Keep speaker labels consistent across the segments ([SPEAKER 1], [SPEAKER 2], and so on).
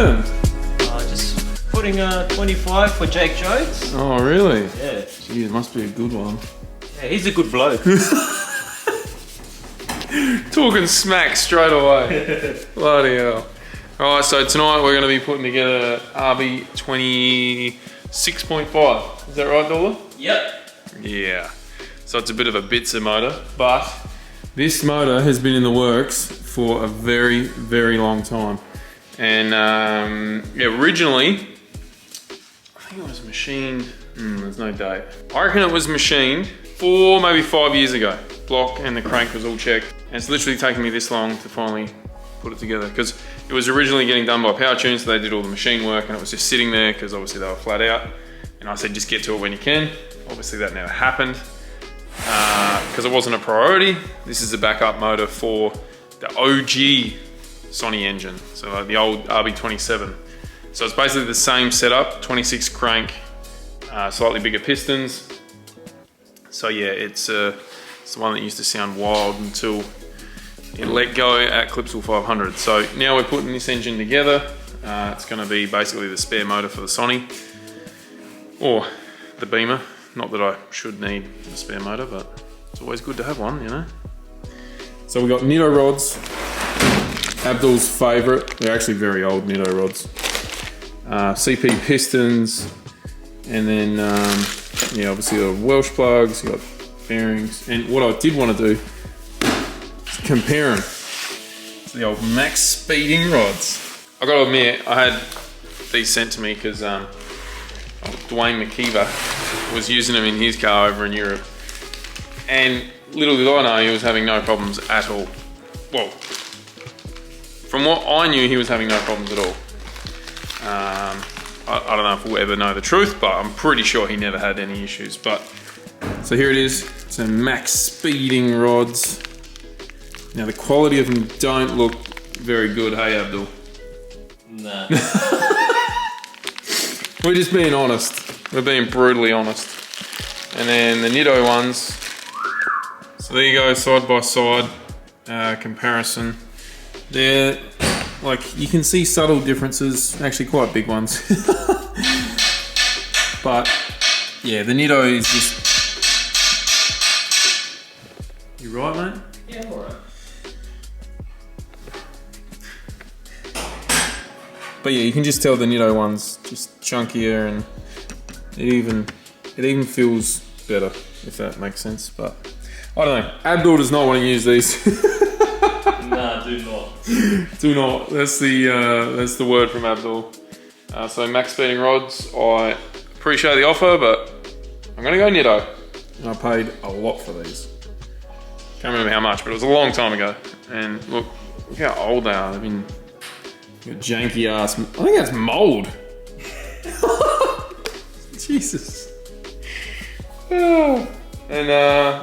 [SPEAKER 1] happened?
[SPEAKER 2] Just putting a 25 for Jake Jones.
[SPEAKER 1] Oh, really?
[SPEAKER 2] Yeah.
[SPEAKER 1] Gee, it must be a good one.
[SPEAKER 2] Yeah, he's a good bloke.
[SPEAKER 1] Talking smack straight away. Bloody hell. Alright, so tonight we're going to be putting together RB26.5. Is that right, Dola?
[SPEAKER 2] Yep.
[SPEAKER 1] Yeah. So it's a bit of a bitzer motor, but this motor has been in the works for a very, very long time. And yeah, originally, I think it was machined, there's no date. I reckon it was machined 4, maybe 5 years ago. Block and the crank was all checked. And it's literally taken me this long to finally put it together, because it was originally getting done by Power Tune, so they did all the machine work and it was just sitting there because obviously they were flat out. And I said, just get to it when you can. Obviously that never happened because it wasn't a priority. This is a backup motor for the OG Sony engine, so the old RB27. So it's basically the same setup, 26 crank, slightly bigger pistons. So yeah, it's the one that used to sound wild until it let go at Clipsal 500. So now we're putting this engine together. It's going to be basically the spare motor for the Sony, or the Beamer. Not that I should need a spare motor, but it's always good to have one, you know. So we got Nitto rods, Abdul's favourite. They're actually very old Nitto rods. CP pistons, and then yeah, obviously the Welsh plugs. You got bearings, and what I did want to do is compare them to the old Max Speeding rods. I got to admit, I had these sent to me because Dwayne McKeever was using them in his car over in Europe, and little did I know he was having no problems at all. Well, from what I knew, he was having no problems at all. I don't know if we'll ever know the truth, but I'm pretty sure he never had any issues. But so here it is, some Max Speeding rods. Now the quality of them don't look very good, hey Abdul?
[SPEAKER 2] Nah.
[SPEAKER 1] We're just being honest. We're being brutally honest. And then the Nitto ones. So there you go, side by side comparison. They're like, you can see subtle differences, actually quite big ones. But yeah, the Nitto is just. You right, mate?
[SPEAKER 2] Yeah, I'm alright.
[SPEAKER 1] But yeah, you can just tell the Nitto one's just chunkier, and it even feels better, if that makes sense. But I don't know. Abdul does not want to use these.
[SPEAKER 2] Nah, do not.
[SPEAKER 1] Do not. That's the word from Abdul. So Max Speeding rods, I appreciate the offer, but I'm gonna go Nitto. And I paid a lot for these. Can't remember how much, but it was a long time ago. And look how old they are. I mean, janky ass. I think that's mold. Jesus. And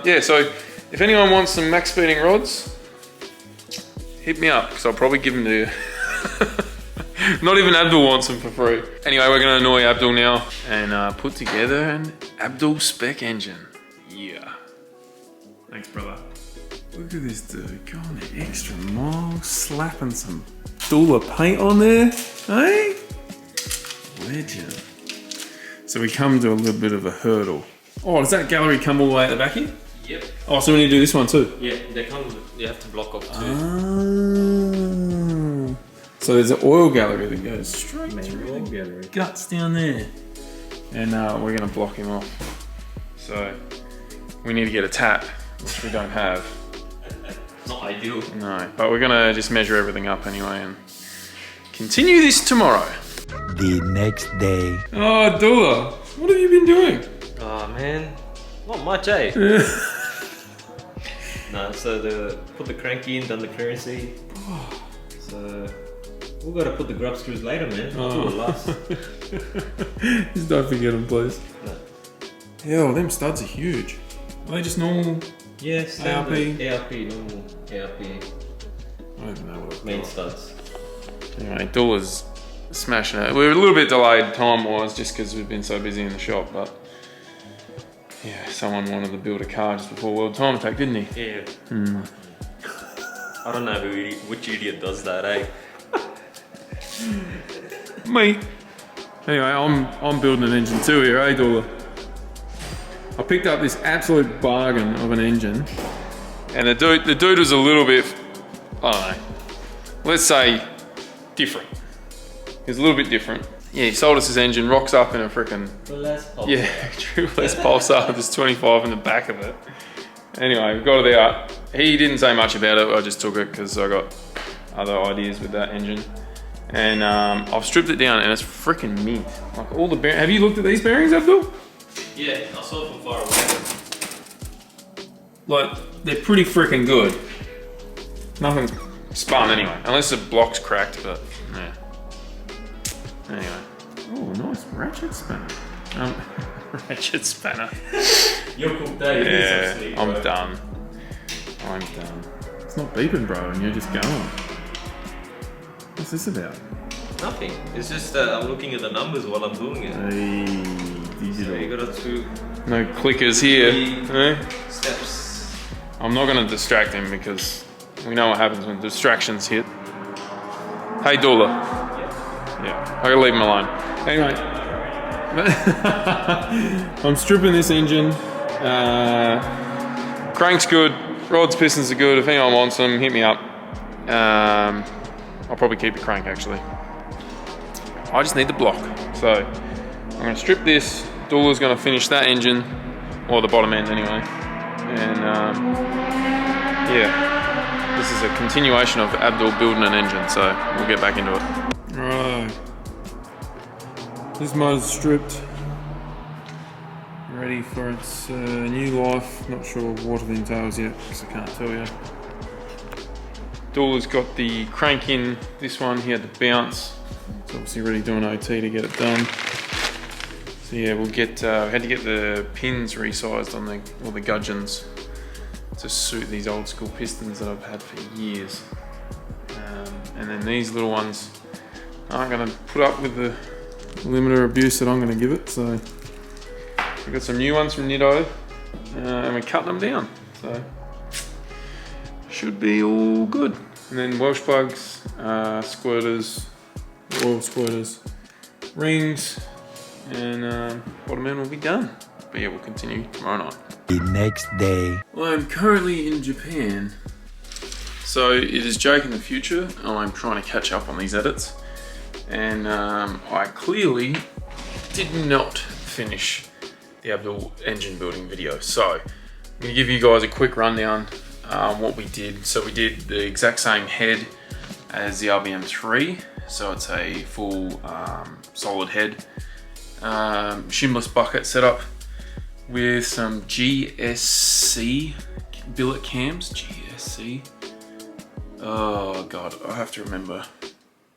[SPEAKER 1] yeah, so if anyone wants some Max Speeding rods, hit me up, because I'll probably give them to you. Not even Abdul wants them for free. Anyway, we're gonna annoy Abdul now and put together an Abdul spec engine. Yeah. Thanks, brother. Look at this dude, going the extra mile, slapping some Dula paint on there, hey? Legend. So we come to a little bit of a hurdle. Oh, does that gallery come all the way at the back here?
[SPEAKER 2] Yep.
[SPEAKER 1] Oh, so we need to do this one too?
[SPEAKER 2] Yeah, they come. You have to block off too.
[SPEAKER 1] Ah. So there's an oil gallery that goes straight through
[SPEAKER 2] Oil
[SPEAKER 1] the
[SPEAKER 2] gallery.
[SPEAKER 1] guts down there. And we're gonna block him off. So we need to get a tap, which we don't have.
[SPEAKER 2] Not ideal.
[SPEAKER 1] No, but we're gonna just measure everything up anyway and continue this tomorrow.
[SPEAKER 3] The next day.
[SPEAKER 1] Oh, Dula, what have you been doing?
[SPEAKER 2] Oh man, not much, eh? Nah, so put the cranky in, done the clearancey. So we've got to put the grub screws later, man. I'll do it last.
[SPEAKER 1] Just don't forget them, please.
[SPEAKER 2] No.
[SPEAKER 1] Hell, them studs are huge. Are they just normal?
[SPEAKER 2] Yeah,
[SPEAKER 1] ARP?
[SPEAKER 2] ARP, normal ARP.
[SPEAKER 1] I don't even know what I've
[SPEAKER 2] Main
[SPEAKER 1] got.
[SPEAKER 2] studs.
[SPEAKER 1] Anyway, Dula's smashing it. We were a little bit delayed time-wise just because we've been so busy in the shop, but yeah, someone wanted to build a car just before World Time Attack, didn't he?
[SPEAKER 2] Yeah. I don't know which idiot does that, eh?
[SPEAKER 1] me. Anyway, I'm building an engine too here, eh, Dula? I picked up this absolute bargain of an engine, and the dude was a little bit, I don't know, let's say different. He's a little bit different. Yeah, he sold us his engine, rocks up in a freaking true Les Pulsar. There's 25 in the back of it. Anyway, we got it out. He didn't say much about it. I just took it because I got other ideas with that engine. And I've stripped it down, and it's freaking mint. Like all the bearings. Have you looked at these bearings, Abdul?
[SPEAKER 2] Yeah, I saw it from far away.
[SPEAKER 1] Like, they're pretty freaking good. Nothing's spun anyway, unless the block's cracked, but yeah. Anyway. Oh, nice ratchet spanner. Ratchet spanner.
[SPEAKER 2] You're cool, Dave.
[SPEAKER 1] Yeah, I'm done. I'm done. It's not beeping, bro, and you're just going. What's this about?
[SPEAKER 2] Nothing. It's just I'm looking at the numbers while I'm doing it.
[SPEAKER 1] Hey, digital.
[SPEAKER 2] So you got 2.
[SPEAKER 1] No clickers here.
[SPEAKER 2] 3 steps.
[SPEAKER 1] I'm not going to distract him because we know what happens when distractions hit. Hey, Dula. Yeah, I gotta leave him alone. Anyway, I'm stripping this engine. Crank's good, rods, pistons are good. If anyone wants them, hit me up. I'll probably keep the crank actually. I just need the block. So I'm gonna strip this. Dula's gonna finish that engine, or the bottom end anyway. And yeah, this is a continuation of Abdul building an engine, so we'll get back into it. Right, this motor's stripped, ready for its new life. Not sure what it entails yet, because I can't tell you. Dula's got the crank in this one. He had the bounce. It's obviously already doing OT to get it done. So yeah, we'll get. Had to get the pins resized on the gudgeons to suit these old school pistons that I've had for years. And then these little ones aren't going to put up with the limiter abuse that I'm going to give it. So we've got some new ones from Nitto, and we're cutting them down. So should be all good. And then Welsh plugs, squirters, oil squirters, rings, and bottom end will be done. But yeah, we'll continue tomorrow night.
[SPEAKER 3] The next day.
[SPEAKER 1] I'm currently in Japan. So it is Jake in the future. I'm trying to catch up on these edits. And I clearly did not finish the Abdul engine building video. So I'm gonna give you guys a quick rundown what we did. So we did the exact same head as the RBM3. So it's a full solid head. Shimless bucket setup with some GSC billet cams. GSC. Oh god, I have to remember.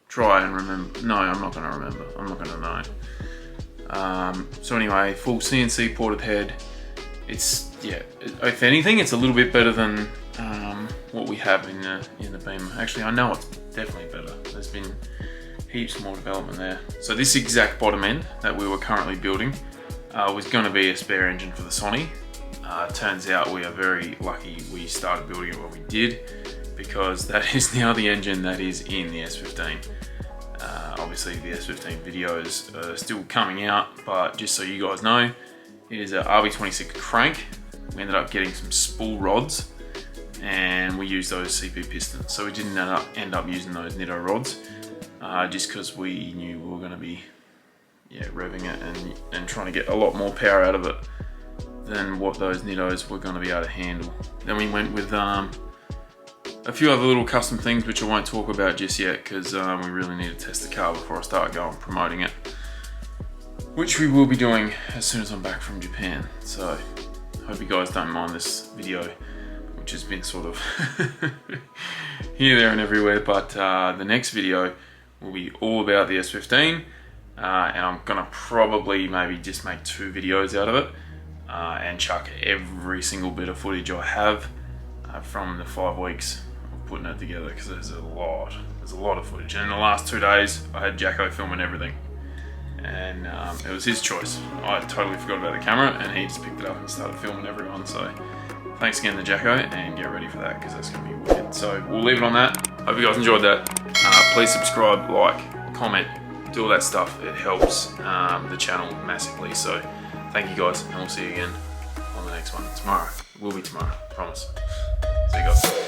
[SPEAKER 1] Try and remember. No, I'm not gonna remember. I'm not gonna know. So anyway, full CNC ported head. It's, yeah, if anything, it's a little bit better than what we have in the Beamer. Actually, I know it's definitely better. There's been heaps more development there. So this exact bottom end that we were currently building was going to be a spare engine for the Sony. Turns out we are very lucky we started building it when we did, because that is now the engine that is in the S15. Obviously the S15 videos are still coming out, but just so you guys know, it is a RB26 crank. We ended up getting some spool rods and we used those CP pistons. So we didn't end up using those Nitto rods, just because we knew we were going to be revving it and trying to get a lot more power out of it than what those Nittos were going to be able to handle. Then we went with a few other little custom things which I won't talk about just yet, because we really need to test the car before I start going promoting it, which we will be doing as soon as I'm back from Japan. So hope you guys don't mind this video, which has been sort of here, there and everywhere, but the next video will be all about the S15, and I'm gonna probably maybe just make 2 videos out of it and chuck every single bit of footage I have from the 5 weeks of putting it together, because there's a lot of footage. And in the last 2 days I had Jacko filming everything, and it was his choice. I totally forgot about the camera and he just picked it up and started filming everyone. So thanks again to Jacko, and get ready for that, because that's gonna be wicked. So we'll leave it on that. Hope you guys enjoyed that. Please subscribe, like, comment, do all that stuff. It helps the channel massively. So thank you guys, and we'll see you again on the next one tomorrow. It will be tomorrow, promise. See you guys.